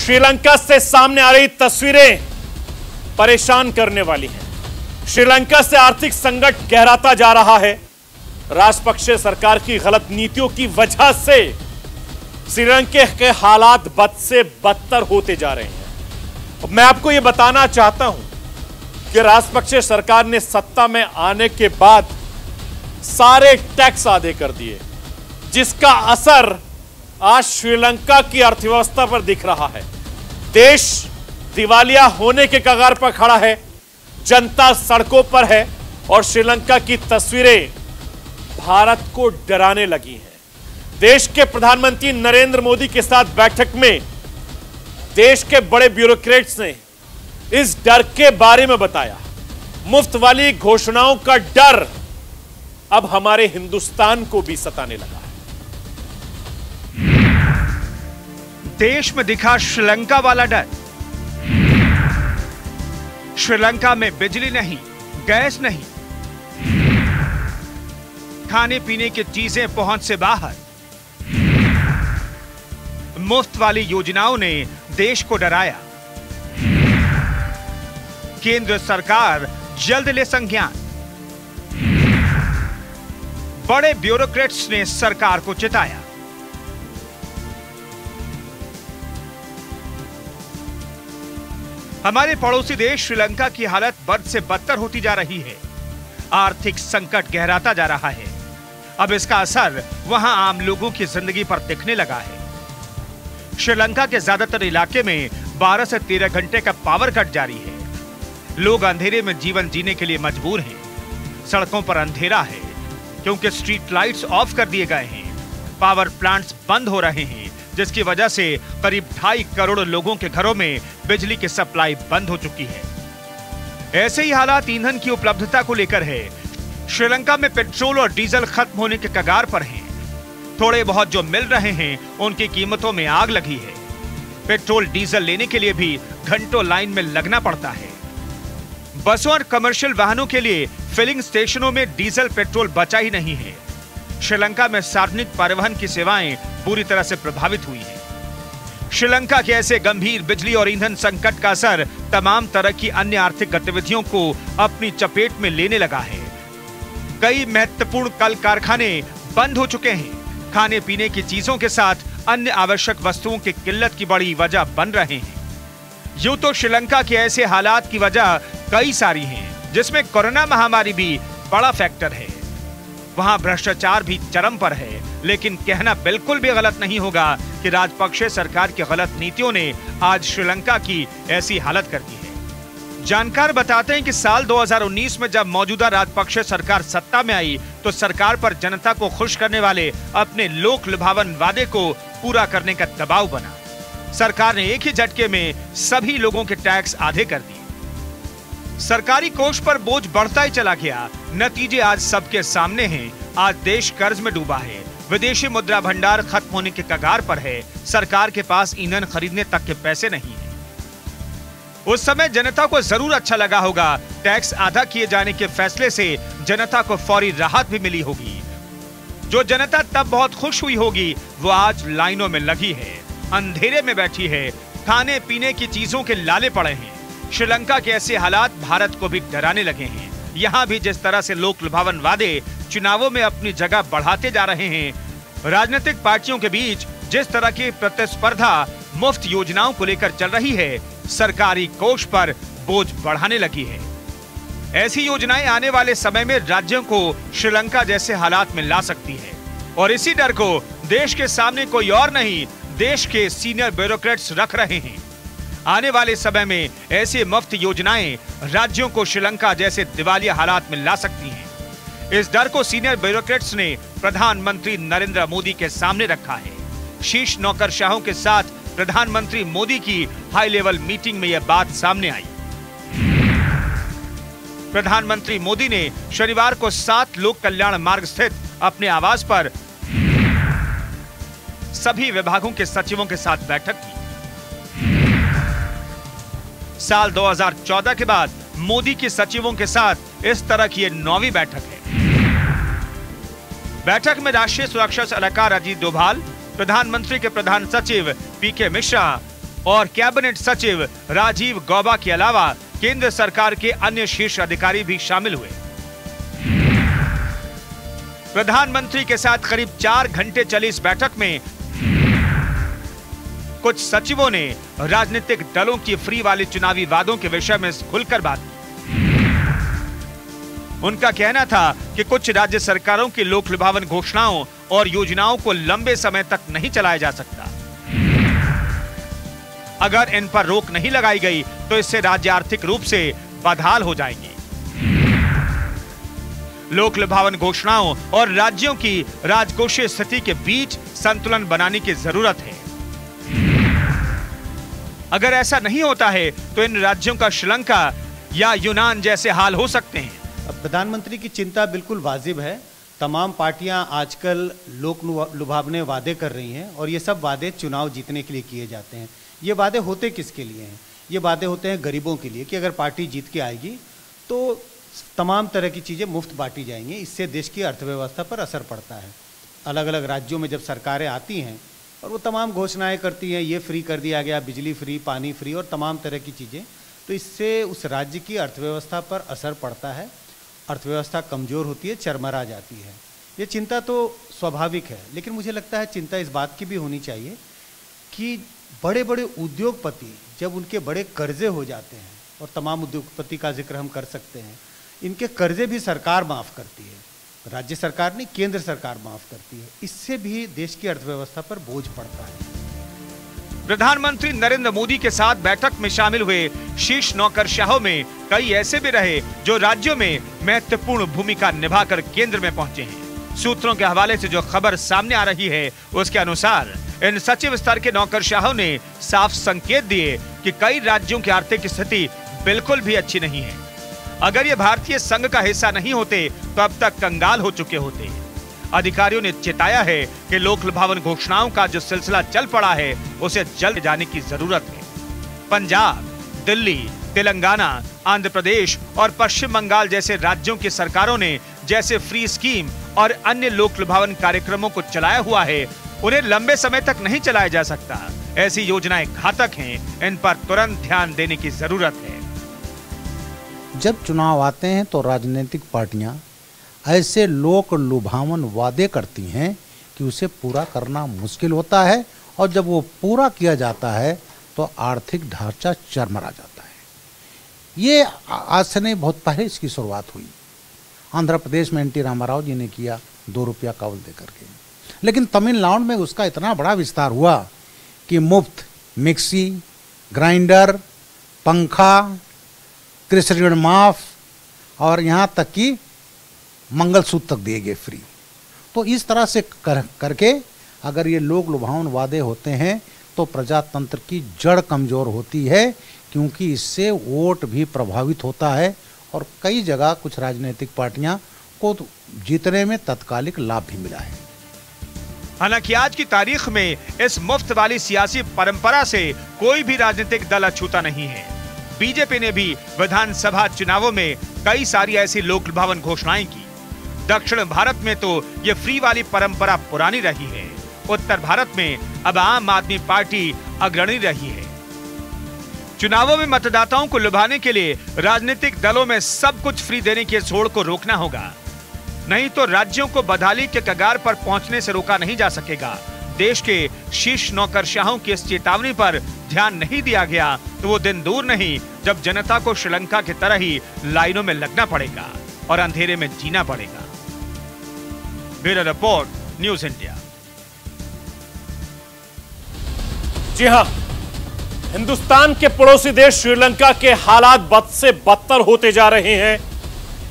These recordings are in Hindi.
श्रीलंका से सामने आ रही तस्वीरें परेशान करने वाली हैं। श्रीलंका से आर्थिक संकट गहराता जा रहा है। राजपक्षे सरकार की गलत नीतियों की वजह से श्रीलंका के हालात बद से बदतर होते जा रहे हैं। मैं आपको यह बताना चाहता हूं कि राजपक्षे सरकार ने सत्ता में आने के बाद सारे टैक्स आधे कर दिए, जिसका असर आज श्रीलंका की अर्थव्यवस्था पर दिख रहा है। देश दिवालिया होने के कगार पर खड़ा है, जनता सड़कों पर है और श्रीलंका की तस्वीरें भारत को डराने लगी हैं। देश के प्रधानमंत्री नरेंद्र मोदी के साथ बैठक में देश के बड़े ब्यूरोक्रेट्स ने इस डर के बारे में बताया। मुफ्त वाली घोषणाओं का डर अब हमारे हिंदुस्तान को भी सताने लगा है। देश में दिखा श्रीलंका वाला डर। श्रीलंका में बिजली नहीं, गैस नहीं, खाने पीने की चीजें पहुंच से बाहर। मुफ्त वाली योजनाओं ने देश को डराया। केंद्र सरकार जल्द ले संज्ञान। बड़े ब्यूरोक्रेट्स ने सरकार को चिताया। हमारे पड़ोसी देश श्रीलंका की हालत बद से बदतर होती जा रही है। आर्थिक संकट गहराता जा रहा है। अब इसका असर वहां आम लोगों की जिंदगी पर दिखने लगा है। श्रीलंका के ज्यादातर इलाके में 12 से 13 घंटे का पावर कट जारी है। लोग अंधेरे में जीवन जीने के लिए मजबूर हैं। सड़कों पर अंधेरा है क्योंकि स्ट्रीट लाइट्स ऑफ कर दिए गए हैं। पावर प्लांट्स बंद हो रहे हैं, जिसकी वजह से करीब 2.5 करोड़ लोगों के घरों में बिजली की सप्लाई बंद हो चुकी है। ऐसे ही हालात ईंधन की उपलब्धता को लेकर है। श्रीलंका में पेट्रोल और डीजल खत्म होने के कगार पर हैं। थोड़े बहुत जो मिल रहे हैं उनकी कीमतों में आग लगी है। पेट्रोल डीजल लेने के लिए भी घंटों लाइन में लगना पड़ता है। बसों और कमर्शियल वाहनों के लिए फिलिंग स्टेशनों में डीजल पेट्रोल बचा ही नहीं है। श्रीलंका में सार्वजनिक परिवहन की सेवाएं पूरी तरह से प्रभावित हुई है। श्रीलंका के ऐसे गंभीर बिजली और ईंधन संकट का असर तमाम तरह की अन्य आर्थिक गतिविधियों को अपनी चपेट में लेने लगा है। कई महत्वपूर्ण कल कारखाने बंद हो चुके हैं। खाने पीने की चीजों के साथ अन्य आवश्यक वस्तुओं की किल्लत की बड़ी वजह बन रहे हैं। यूं तो श्रीलंका के ऐसे हालात की वजह कई सारी हैं, जिसमें कोरोना महामारी भी बड़ा फैक्टर है। वहां भ्रष्टाचार भी चरम पर है, लेकिन कहना बिल्कुल भी गलत नहीं होगा कि राजपक्षे सरकार की गलत नीतियों ने आज श्रीलंका की ऐसी हालत कर दी है। जानकार बताते हैं कि साल 2019 में जब मौजूदा राजपक्षे सरकार सत्ता में आई तो सरकार पर जनता को खुश करने वाले अपने लोक लुभावन वादे को पूरा करने का दबाव बना। सरकार ने एक ही झटके में सभी लोगों के टैक्स आधे कर दिए। सरकारी कोष पर बोझ बढ़ता ही चला गया। नतीजे आज सबके सामने हैं। आज देश कर्ज में डूबा है। विदेशी मुद्रा भंडार खत्म होने के कगार पर है। सरकार के पास ईंधन खरीदने तक के पैसे नहीं है। उस समय जनता को जरूर अच्छा लगा होगा। टैक्स आधा किए जाने के फैसले से जनता को फौरी राहत भी मिली होगी। जो जनता तब बहुत खुश हुई होगी, वो आज लाइनों में लगी है, अंधेरे में बैठी है, खाने पीने की चीजों के लाले पड़े हैं। श्रीलंका के ऐसे हालात भारत को भी डराने लगे हैं। यहाँ भी जिस तरह से लोक लुभावन वादे चुनावों में अपनी जगह बढ़ाते जा रहे हैं, राजनीतिक पार्टियों के बीच जिस तरह की प्रतिस्पर्धा मुफ्त योजनाओं को लेकर चल रही है, सरकारी कोष पर बोझ बढ़ाने लगी है। ऐसी योजनाएं आने वाले समय में राज्यों को श्रीलंका जैसे हालात में ला सकती है और इसी डर को देश के सामने कोई और नहीं, देश के सीनियर ब्यूरोक्रेट्स रख रहे हैं। आने वाले समय में ऐसी मुफ्त योजनाएं राज्यों को श्रीलंका जैसे दिवालिया हालात में ला सकती हैं। इस डर को सीनियर ब्यूरोक्रेट्स ने प्रधानमंत्री नरेंद्र मोदी के सामने रखा है। शीर्ष नौकरशाहों के साथ प्रधानमंत्री मोदी की हाई लेवल मीटिंग में यह बात सामने आई। प्रधानमंत्री मोदी ने शनिवार को 7 लोक कल्याण मार्ग स्थित अपने आवास पर सभी विभागों के सचिवों के साथ बैठक की। साल 2014 के बाद मोदी के सचिवों के साथ इस तरह की यह 9वीं बैठक है। बैठक में राष्ट्रीय सुरक्षा सलाहकार अजीत डोभाल, प्रधानमंत्री के प्रधान सचिव पीके मिश्रा, और कैबिनेट सचिव राजीव गौबा के अलावा केंद्र सरकार के अन्य शीर्ष अधिकारी भी शामिल हुए। प्रधानमंत्री के साथ करीब 4 घंटे चली इस बैठक में कुछ सचिवों ने राजनीतिक दलों की फ्री वाले चुनावी वादों के विषय में खुलकर बात की। उनका कहना था कि कुछ राज्य सरकारों की लोक लुभावन घोषणाओं और योजनाओं को लंबे समय तक नहीं चलाया जा सकता। अगर इन पर रोक नहीं लगाई गई तो इससे राज्य आर्थिक रूप से बदहाल हो जाएंगे। लोक लुभावन घोषणाओं और राज्यों की राजकोषीय स्थिति के बीच संतुलन बनाने की जरूरत है। अगर ऐसा नहीं होता है तो इन राज्यों का श्रीलंका या यूनान जैसे हाल हो सकते हैं। प्रधानमंत्री की चिंता बिल्कुल वाजिब है। तमाम पार्टियां आजकल लोक लुभावने वादे कर रही हैं और ये सब वादे चुनाव जीतने के लिए किए जाते हैं। ये वादे होते किसके लिए हैं? ये वादे होते हैं गरीबों के लिए कि अगर पार्टी जीत के आएगी तो तमाम तरह की चीज़ें मुफ्त बांटी जाएंगी। इससे देश की अर्थव्यवस्था पर असर पड़ता है। अलग अलग राज्यों में जब सरकारें आती हैं और वो तमाम घोषणाएं करती हैं, ये फ्री कर दिया गया, बिजली फ्री, पानी फ्री और तमाम तरह की चीज़ें, तो इससे उस राज्य की अर्थव्यवस्था पर असर पड़ता है। अर्थव्यवस्था कमज़ोर होती है, चरमरा जाती है। ये चिंता तो स्वाभाविक है, लेकिन मुझे लगता है चिंता इस बात की भी होनी चाहिए कि बड़े बड़े उद्योगपति जब उनके बड़े कर्जे हो जाते हैं, और तमाम उद्योगपति का जिक्र हम कर सकते हैं, इनके कर्जे भी सरकार माफ़ करती है, राज्य सरकार नहीं, केंद्र सरकार माफ़ करती है। इससे भी देश की अर्थव्यवस्था पर बोझ पड़ता है। प्रधानमंत्री नरेंद्र मोदी के साथ बैठक में शामिल हुए शीर्ष नौकरशाहों में कई ऐसे भी रहे जो राज्यों में महत्वपूर्ण भूमिका निभाकर केंद्र में पहुंचे हैं। सूत्रों के हवाले से जो खबर सामने आ रही है उसके अनुसार इन सचिव स्तर के नौकरशाहों ने साफ संकेत दिए कि कई राज्यों की आर्थिक स्थिति बिल्कुल भी अच्छी नहीं है। अगर ये भारतीय संघ का हिस्सा नहीं होते तो अब तक कंगाल हो चुके होते। अधिकारियों ने चेताया है कि लोक लुभावन घोषणाओं का जो सिलसिला चल पड़ा है उसे जल्द जाने की जरूरत है। पंजाब, दिल्ली, तेलंगाना, आंध्र प्रदेश और पश्चिम बंगाल जैसे राज्यों की सरकारों ने जैसे फ्री स्कीम और अन्य लोक लुभावन कार्यक्रमों को चलाया हुआ है, उन्हें लंबे समय तक नहीं चलाया जा सकता। ऐसी योजनाएं घातक हैं, इन पर तुरंत ध्यान देने की जरूरत है। जब चुनाव आते हैं तो राजनीतिक पार्टियां ऐसे लोक लुभावन वादे करती हैं कि उसे पूरा करना मुश्किल होता है, और जब वो पूरा किया जाता है तो आर्थिक ढांचा चरमरा जाता है। ये आज से नहीं, बहुत पहले इसकी शुरुआत हुई। आंध्र प्रदेश में एनटी रामाराव जी ने किया 2 रुपया कावल दे करके, लेकिन तमिलनाडु में उसका इतना बड़ा विस्तार हुआ कि मुफ्त मिक्सी, ग्राइंडर, पंखा, कृषि ऋण माफ और यहाँ तक कि मंगलसूत्र तक दिए गए फ्री। तो इस तरह से करके अगर ये लोक लुभावन वादे होते हैं तो प्रजातंत्र की जड़ कमज़ोर होती है, क्योंकि इससे वोट भी प्रभावित होता है और कई जगह कुछ राजनीतिक पार्टियां को जीतने में तत्कालिक लाभ भी मिला है। हालांकि आज की तारीख में इस मुफ्त वाली सियासी परंपरा से कोई भी राजनीतिक दल अछूता नहीं है। बीजेपी ने भी विधानसभा चुनावों में कई सारी ऐसी लोक लुभावन घोषणाएं की। दक्षिण भारत में तो ये फ्री वाली परंपरा पुरानी रही है। उत्तर भारत में अब आम आदमी पार्टी अग्रणी रही है। चुनावों में मतदाताओं को लुभाने के लिए राजनीतिक दलों में सब कुछ फ्री देने की होड़ को रोकना होगा, नहीं तो राज्यों को बदहाली के कगार पर पहुंचने से रोका नहीं जा सकेगा। देश के शीर्ष नौकरशाहों की इस चेतावनी पर ध्यान नहीं दिया गया तो वो दिन दूर नहीं जब जनता को श्रीलंका की तरह ही लाइनों में लगना पड़ेगा और अंधेरे में जीना पड़ेगा। Bureau report, news India. जी हां, हिंदुस्तान के पड़ोसी देश श्रीलंका के हालात बद से बदतर होते जा रहे हैं।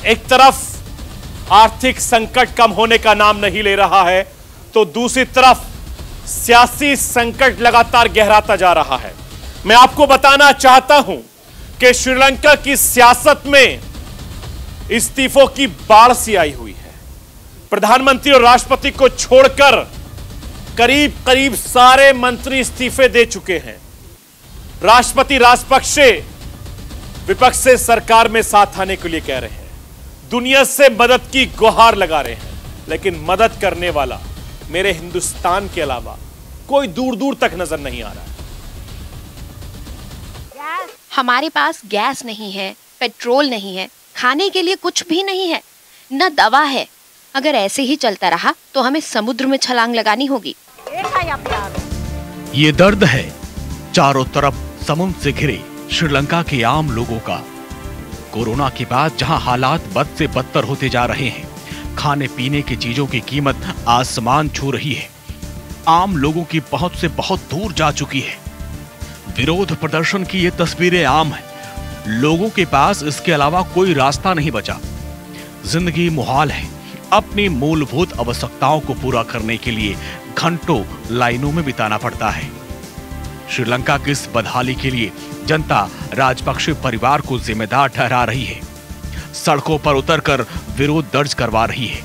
एक तरफ आर्थिक संकट कम होने का नाम नहीं ले रहा है, तो दूसरी तरफ सियासी संकट लगातार गहराता जा रहा है। मैं आपको बताना चाहता हूं कि श्रीलंका की सियासत में इस्तीफों की बाढ़ सी आई हुई है। प्रधानमंत्री और राष्ट्रपति को छोड़कर करीब करीब सारे मंत्री इस्तीफे दे चुके हैं। राष्ट्रपति राजपक्षे विपक्ष से सरकार में साथ आने के लिए कह रहे हैं, दुनिया से मदद की गुहार लगा रहे हैं, लेकिन मदद करने वाला मेरे हिंदुस्तान के अलावा कोई दूर दूर तक नजर नहीं आ रहा है। हमारे पास गैस नहीं है, पेट्रोल नहीं है, खाने के लिए कुछ भी नहीं है, न दवा है। अगर ऐसे ही चलता रहा तो हमें समुद्र में छलांग लगानी होगी। ये दर्द है चारों तरफ समुद्र से घिरे श्रीलंका के आम लोगों का। कोरोना के बाद जहां हालात बद से बदतर होते जा रहे हैं, खाने पीने की चीजों की कीमत आसमान छू रही है, आम लोगों की पहुंच से बहुत दूर जा चुकी है। विरोध प्रदर्शन की ये तस्वीरें आम हैं। लोगों के पास इसके अलावा कोई रास्ता नहीं बचा। जिंदगी मुहाल है। अपनी मूलभूत आवश्यकताओं को पूरा करने के लिए घंटों लाइनों में बिताना पड़ता है। श्रीलंका की इस बदहाली के लिए जनता राजपक्षे परिवार को जिम्मेदार ठहरा रही है। सड़कों पर उतरकर विरोध दर्ज करवा रही है।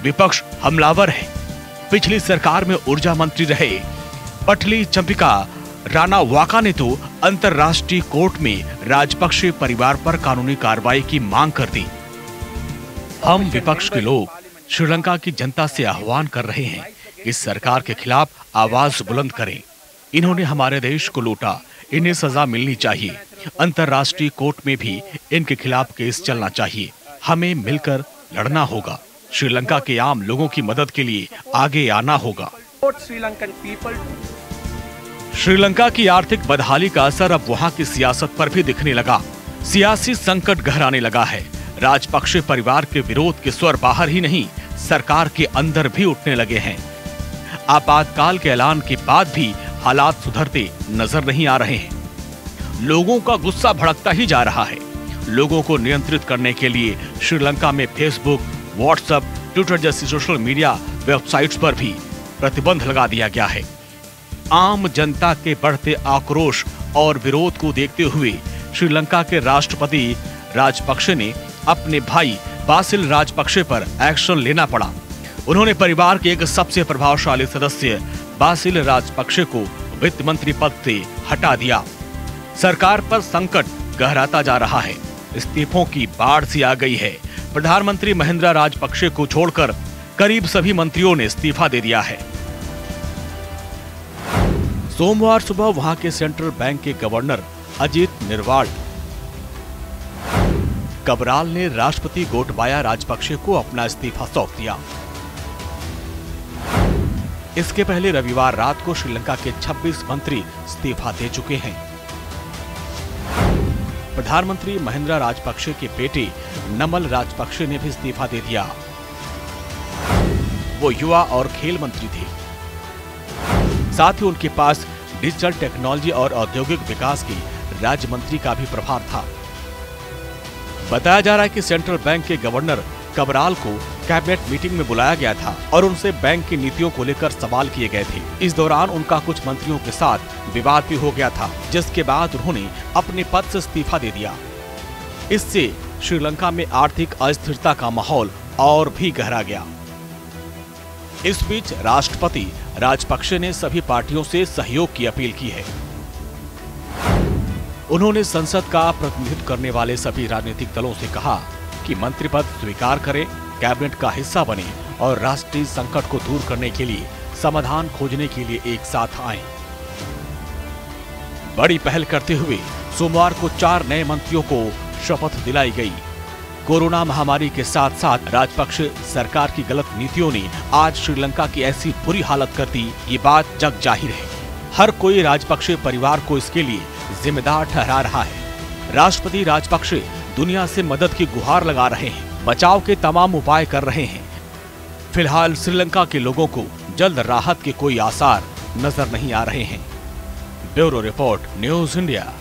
विपक्ष हमलावर है। पिछली सरकार में ऊर्जा मंत्री रहे पटली चंपिका राणा वाका ने तो अंतर्राष्ट्रीय कोर्ट में राजपक्षे परिवार पर कानूनी कार्रवाई की मांग कर दी। हम विपक्ष के लोग श्रीलंका की जनता से आह्वान कर रहे हैं कि इस सरकार के खिलाफ आवाज बुलंद करें। इन्होंने हमारे देश को लूटा, इन्हें सजा मिलनी चाहिए। अंतर्राष्ट्रीय कोर्ट में भी इनके खिलाफ केस चलना चाहिए। हमें मिलकर लड़ना होगा। श्रीलंका के आम लोगों की मदद के लिए आगे आना होगा। श्रीलंका की आर्थिक बदहाली का असर अब वहां की सियासत पर भी दिखने लगा। सियासी संकट गहराने लगा है। राजपक्षे परिवार के विरोध के स्वर बाहर ही नहीं, सरकार के अंदर भी उठने लगे हैं। आपातकाल के ऐलान के बाद भी हालात सुधरते नजर नहीं आ रहे हैं। लोगों का गुस्सा भड़कता ही जा रहा है। लोगों को नियंत्रित करने के लिए श्रीलंका में फेसबुक, व्हाट्सएप, ट्विटर जैसी सोशल मीडिया वेबसाइट्स पर भी प्रतिबंध लगा दिया गया है। आम जनता के बढ़ते आक्रोश और विरोध को देखते हुए श्रीलंका के राष्ट्रपति राजपक्षे ने अपने भाई बासिल राजपक्षे पर एक्शन लेना पड़ा। उन्होंने परिवार के एक सबसे प्रभावशाली सदस्य बासिल राजपक्षे को वित्त मंत्री पद से हटा दिया। सरकार पर संकट गहराता जा रहा है। इस्तीफों की बाढ़ सी आ गई है। प्रधानमंत्री महिंद्रा राजपक्षे को छोड़कर करीब सभी मंत्रियों ने इस्तीफा दे दिया है। सोमवार सुबह वहां के सेंट्रल बैंक के गवर्नर अजीत निर्वाल कबराल ने राष्ट्रपति गोटबाया राजपक्षे को अपना इस्तीफा सौंप दिया। इसके पहले रविवार रात को श्रीलंका के 26 मंत्री इस्तीफा दे चुके हैं। प्रधानमंत्री महिंद्रा राजपक्षे के बेटे नमल राजपक्षे ने भी इस्तीफा दे दिया। वो युवा और खेल मंत्री थे। साथ ही उनके पास डिजिटल टेक्नोलॉजी और औद्योगिक विकास की राज्य मंत्री का भी प्रभार था। बताया जा रहा है कि सेंट्रल बैंक के गवर्नर कबराल को कैबिनेट मीटिंग में बुलाया गया था और उनसे बैंक की नीतियों को लेकर सवाल किए गए थे। इस दौरान उनका कुछ मंत्रियों के साथ विवाद भी हो गया था, जिसके बाद उन्होंने अपने पद से इस्तीफा दे दिया। इससे श्रीलंका में आर्थिक अस्थिरता का माहौल और भी गहरा गया। इस बीच राष्ट्रपति राजपक्षे ने सभी पार्टियों से सहयोग की अपील की है। उन्होंने संसद का प्रतिनिधित्व करने वाले सभी राजनीतिक दलों से कहा कि मंत्री पद स्वीकार करें, कैबिनेट का हिस्सा बने और राष्ट्रीय संकट को दूर करने के लिए समाधान खोजने के लिए एक साथ आएं। बड़ी पहल करते हुए सोमवार को 4 नए मंत्रियों को शपथ दिलाई गई। कोरोना महामारी के साथ साथ राजपक्षे सरकार की गलत नीतियों ने आज श्रीलंका की ऐसी बुरी हालत कर दी, ये बात जग जाहिर है। हर कोई राजपक्षे परिवार को इसके लिए जिम्मेदार ठहरा रहा है। राष्ट्रपति राजपक्षे दुनिया से मदद की गुहार लगा रहे हैं, बचाव के तमाम उपाय कर रहे हैं। फिलहाल श्रीलंका के लोगों को जल्द राहत के कोई आसार नजर नहीं आ रहे हैं। Bureau report, news India.